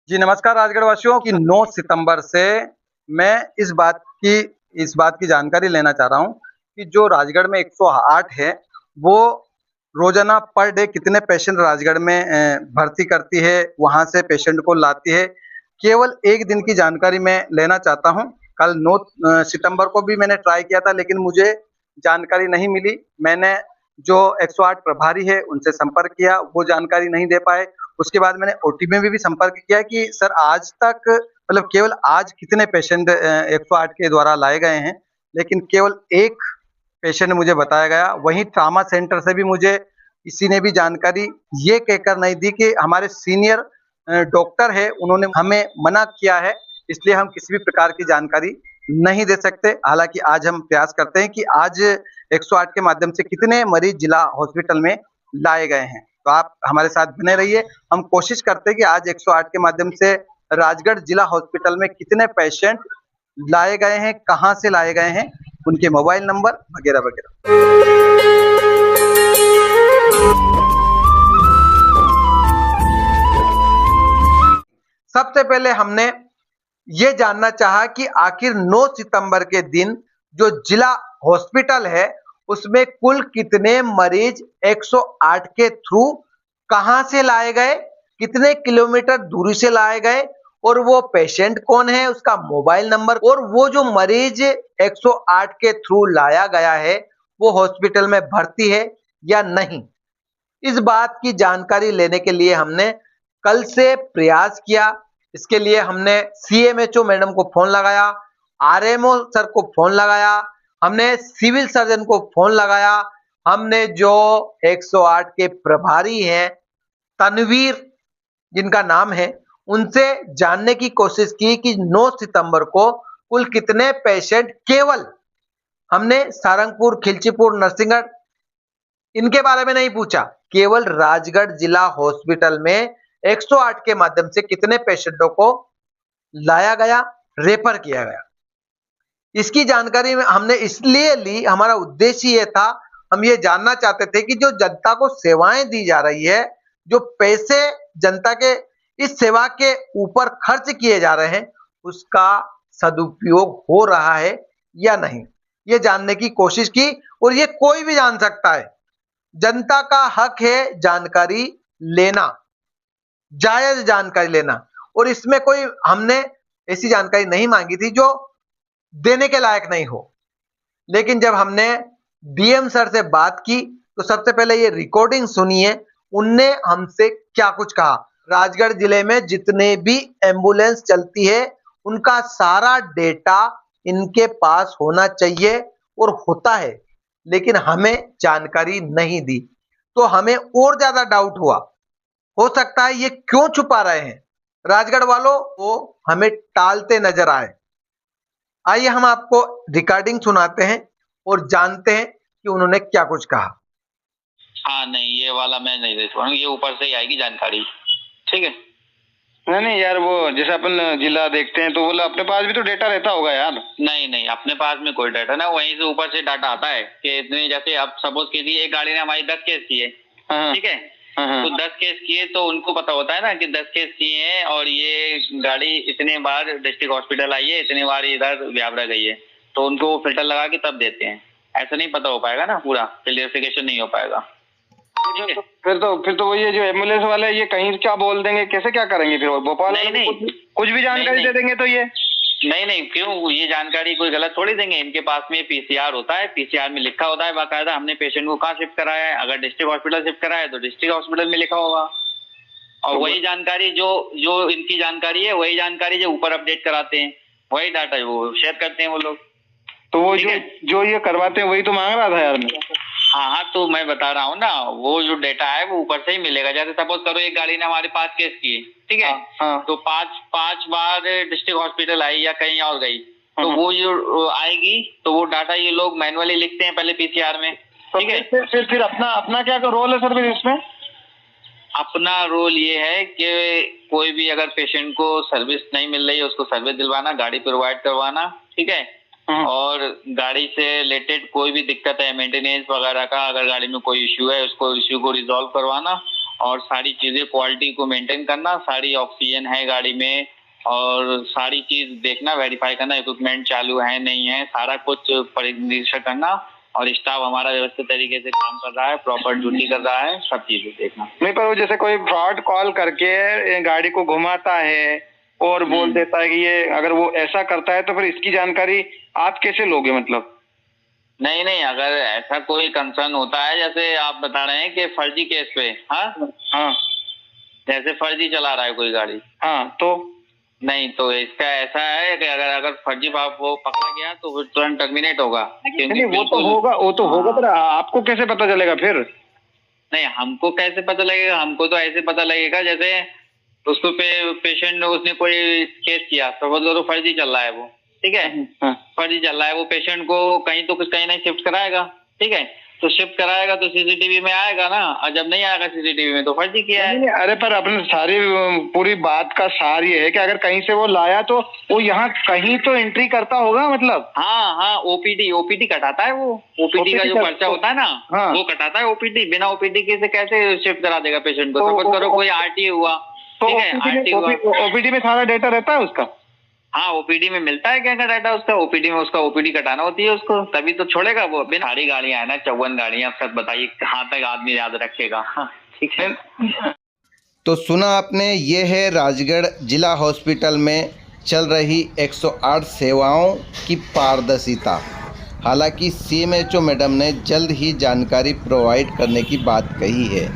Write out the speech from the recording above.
जी नमस्कार राजगढ़ वासियों की 9 सितंबर से मैं इस बात की जानकारी लेना चाह रहा हूँ कि जो राजगढ़ में 108 है वो रोजाना पर डे कितने पेशेंट राजगढ़ में भर्ती करती है, वहां से पेशेंट को लाती है। केवल एक दिन की जानकारी मैं लेना चाहता हूँ। कल 9 सितंबर को भी मैंने ट्राई किया था लेकिन मुझे जानकारी नहीं मिली। मैंने जो 108 प्रभारी है उनसे संपर्क किया, वो जानकारी नहीं दे पाए। उसके बाद मैंने ओटीपी में भी संपर्क किया कि सर आज तक मतलब केवल आज कितने पेशेंट 108 के द्वारा लाए गए हैं, लेकिन केवल एक पेशेंट मुझे बताया गया। वहीं ट्रामा सेंटर से भी मुझे किसी ने भी जानकारी ये कहकर नहीं दी कि हमारे सीनियर डॉक्टर है, उन्होंने हमें मना किया है, इसलिए हम किसी भी प्रकार की जानकारी नहीं दे सकते। हालांकि आज हम प्रयास करते हैं कि आज 108 के माध्यम से कितने मरीज जिला हॉस्पिटल में लाए गए हैं। तो आप हमारे साथ बने रहिए। हम कोशिश करते हैं कि आज 108 के माध्यम से राजगढ़ जिला हॉस्पिटल में कितने पेशेंट लाए गए हैं, कहां से लाए गए हैं, उनके मोबाइल नंबर वगैरह वगैरह। सबसे पहले हमने ये जानना चाहा कि आखिर 9 सितंबर के दिन जो जिला हॉस्पिटल है उसमें कुल कितने मरीज 108 के थ्रू कहां से लाए गए, कितने किलोमीटर दूरी से लाए गए और वो पेशेंट कौन है, उसका मोबाइल नंबर, और वो जो मरीज 108 के थ्रू लाया गया है वो हॉस्पिटल में भर्ती है या नहीं। इस बात की जानकारी लेने के लिए हमने कल से प्रयास किया। इसके लिए हमने सीएमएचओ मैडम को फोन लगाया, आरएमओ सर को फोन लगाया, हमने सिविल सर्जन को फोन लगाया, हमने जो 108 के प्रभारी हैं तनवीर जिनका नाम है उनसे जानने की कोशिश की कि 9 सितंबर को कुल कितने पेशेंट, केवल हमने सारंगपुर, खिलचीपुर, नरसिंहगढ़ इनके बारे में नहीं पूछा, केवल राजगढ़ जिला हॉस्पिटल में 108 के माध्यम से कितने पेशेंटों को लाया गया, रेफर किया गया। इसकी जानकारी में हमने इसलिए ली, हमारा उद्देश्य ये था, हम ये जानना चाहते थे कि जो जनता को सेवाएं दी जा रही है, जो पैसे जनता के इस सेवा के ऊपर खर्च किए जा रहे हैं, उसका सदुपयोग हो रहा है या नहीं, ये जानने की कोशिश की। और ये कोई भी जान सकता है, जनता का हक है जानकारी लेना, जायज जानकारी लेना, और इसमें कोई हमने ऐसी जानकारी नहीं मांगी थी जो देने के लायक नहीं हो। लेकिन जब हमने डीएम सर से बात की तो सबसे पहले ये रिकॉर्डिंग सुनिए, उनने हमसे क्या कुछ कहा। राजगढ़ जिले में जितने भी एम्बुलेंस चलती है उनका सारा डेटा इनके पास होना चाहिए और होता है, लेकिन हमें जानकारी नहीं दी। तो हमें और ज्यादा डाउट हुआ, हो सकता है ये क्यों छुपा रहे हैं, राजगढ़ वालों को हमें टालते नजर आए। आइए हम आपको रिकॉर्डिंग सुनाते हैं और जानते हैं कि उन्होंने क्या कुछ कहा। हाँ नहीं, ये वाला मैं नहीं दे पाऊंगा, ये ऊपर से ही आएगी जानकारी। ठीक है। नहीं नहीं यार, वो जैसे अपन जिला देखते हैं तो बोला अपने पास भी तो डेटा रहता होगा यार। नहीं नहीं, अपने पास में कोई डाटा ना, वहीं से ऊपर से डाटा आता है कि इतने, जैसे आप सपोज कीजिए एक गाड़ी ने हमारी 10 केस किए, ठीक है, तो 10 केस किए तो उनको पता होता है ना कि 10 केस किए हैं और ये गाड़ी इतने बार डिस्ट्रिक्ट हॉस्पिटल आई है, इतने बार इधर व्यावरा गई है, तो उनको वो फिल्टर लगा के तब देते हैं। ऐसा नहीं पता हो पाएगा ना, पूरा क्लियरिफिकेशन नहीं हो पाएगा। फिर तो वो ये जो एम्बुलेंस वाले ये कहीं क्या बोल देंगे, कैसे क्या करेंगे फिर भोपाल? नहीं कुछ भी जानकारी दे देंगे तो ये नहीं क्यों, ये जानकारी कोई गलत थोड़ी देंगे। इनके पास में पीसीआर होता है, पीसीआर में लिखा होता है बाकायदा हमने पेशेंट को कहाँ शिफ्ट कराया है। अगर डिस्ट्रिक्ट हॉस्पिटल शिफ्ट कराया है तो डिस्ट्रिक्ट हॉस्पिटल में लिखा होगा, और वही जानकारी जो इनकी जानकारी है, वही जानकारी जो ऊपर अपडेट कराते हैं, वही डाटा वो शेयर करते हैं वो लोग। तो वो जो ये करवाते हैं वही तो मांग रहा था यार मैं। हाँ, तो मैं बता रहा हूँ ना, वो जो डेटा है वो ऊपर से ही मिलेगा। जैसे सपोज करो एक गाड़ी ने हमारे 5 केस किए, ठीक है, तो पांच बार डिस्ट्रिक्ट हॉस्पिटल आई या कहीं और गई, तो वो जो आएगी तो वो डाटा ये लोग मैनुअली लिखते हैं पहले पीसीआर में, ठीक है। फिर अपना क्या रोल है सर फिर इसमें? अपना रोल ये है कि कोई भी अगर पेशेंट को सर्विस नहीं मिल रही है उसको सर्विस दिलवाना, गाड़ी प्रोवाइड करवाना, ठीक है, और गाड़ी से रिलेटेड कोई भी दिक्कत है मेंटेनेंस वगैरह का, अगर गाड़ी में कोई इश्यू है उसको इश्यू को रिजॉल्व करवाना, और सारी चीजें क्वालिटी को मेंटेन करना, सारी ऑक्सीजन है गाड़ी में और सारी चीज देखना, वेरीफाई करना, इक्विपमेंट चालू है नहीं है, सारा कुछ निरीक्षण करना और स्टाफ हमारा व्यवस्थित तरीके से काम कर रहा है, प्रॉपर ड्यूटी कर रहा है, सब चीजें देखना। नहीं, पर वो जैसे कोई फ्रॉड कॉल करके गाड़ी को घुमाता है और बोल देता है कि ये, अगर वो ऐसा करता है तो फिर इसकी जानकारी आप कैसे लोगे? मतलब नहीं, अगर ऐसा कोई कंसर्न होता है, जैसे आप बता रहे हैं कि फर्जी केस पे, हाँ, जैसे फर्जी चला रहा है कोई गाड़ी, हाँ, तो नहीं, तो इसका ऐसा है कि अगर फर्जी वो पकड़ा गया तो फिर तुरंत टर्मिनेट होगा। नहीं, वो तो होगा, पर आपको कैसे पता चलेगा फिर? नहीं, हमको कैसे पता लगेगा? हमको तो ऐसे पता लगेगा जैसे उसको पेशेंट, उसने कोई केस किया, समझ लो तो फर्जी चल रहा है वो, ठीक है, फर्जी चल रहा है वो, पेशेंट को कहीं तो कुछ कहीं नहीं शिफ्ट कराएगा, ठीक है, तो शिफ्ट कराएगा तो सीसीटीवी में आएगा ना, और जब नहीं आएगा सीसीटीवी में तो फर्जी किया है। नहीं, अरे पर अपने सारी पूरी बात का सार ये है कि अगर कहीं से वो लाया तो वो यहाँ कहीं तो एंट्री करता होगा, मतलब। हाँ, ओपीडी कटाता है वो, ओपीडी का जो पर्चा होता है ना, वो कटाता है ओपीडी। बिना ओपीडी के से कैसे शिफ्ट करा देगा पेशेंट को? सपोज करो कोई आरटी हुआ, ठीक है, आरटी हुआ, ओपीडी में सारा डेटा रहता है उसका। हाँ, ओपीडी में मिलता है क्या डाटा उसका, ओपीडी में उसका ओपीडी कटाना होती है उसको, तभी तो छोड़ेगा वो। बिना सारी गाड़ियां है ना, 54 गाड़ियां, सब बताइए कहाँ तक आदमी याद रखेगा? ठीक है। तो सुना आपने, ये है राजगढ़ जिला हॉस्पिटल में चल रही 108 सेवाओं की पारदर्शिता। हालांकि CMHO मैडम ने जल्द ही जानकारी प्रोवाइड करने की बात कही है।